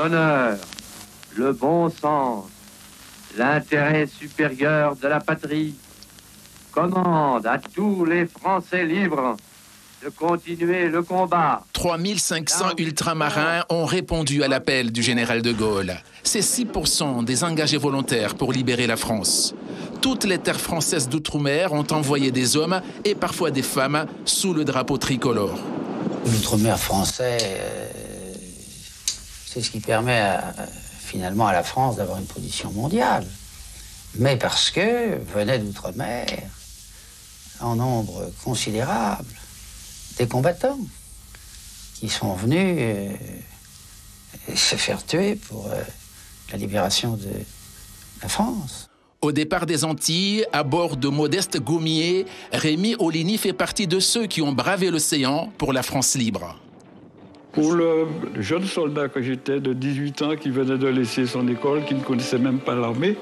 l'honneur, le bon sens, l'intérêt supérieur de la patrie commande à tous les Français libres de continuer le combat. 3500 ultramarins ont répondu à l'appel du général de Gaulle. C'est 6% des engagés volontaires pour libérer la France. Toutes les terres françaises d'outre-mer ont envoyé des hommes et parfois des femmes sous le drapeau tricolore. L'outre-mer français, c'est ce qui permet finalement à la France d'avoir une position mondiale. Mais parce que venaient d'outre-mer, en nombre considérable, des combattants qui sont venus se faire tuer pour la libération de la France. Au départ des Antilles, à bord de modestes gommiers, Rémi Oligny fait partie de ceux qui ont bravé l'océan pour la France libre. Pour le jeune soldat que j'étais de 18 ans qui venait de laisser son école, qui ne connaissait même pas l'armée,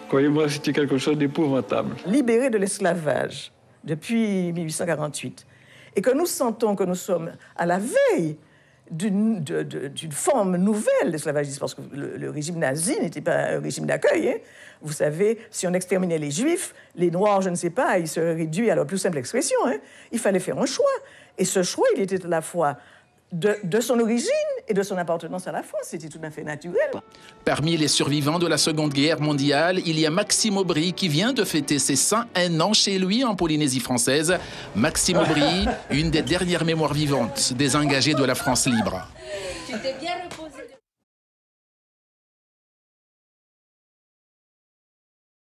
croyez-moi, c'était quelque chose d'épouvantable. Libérés de l'esclavage depuis 1848, et que nous sentons que nous sommes à la veille d'une forme nouvelle d'esclavagisme, parce que le régime nazi n'était pas un régime d'accueil. Hein. Vous savez, si on exterminait les Juifs, les Noirs, je ne sais pas, ils seraient réduits à leur plus simple expression. Hein. Il fallait faire un choix. Et ce choix, il était à la fois de son origine et de son appartenance à la France. C'était tout à fait naturel. Parmi les survivants de la Seconde Guerre mondiale, il y a Maxime Aubry qui vient de fêter ses 101 ans chez lui en Polynésie française. Maxime Aubry, une des dernières mémoires vivantes des engagés de la France libre. Tu t'es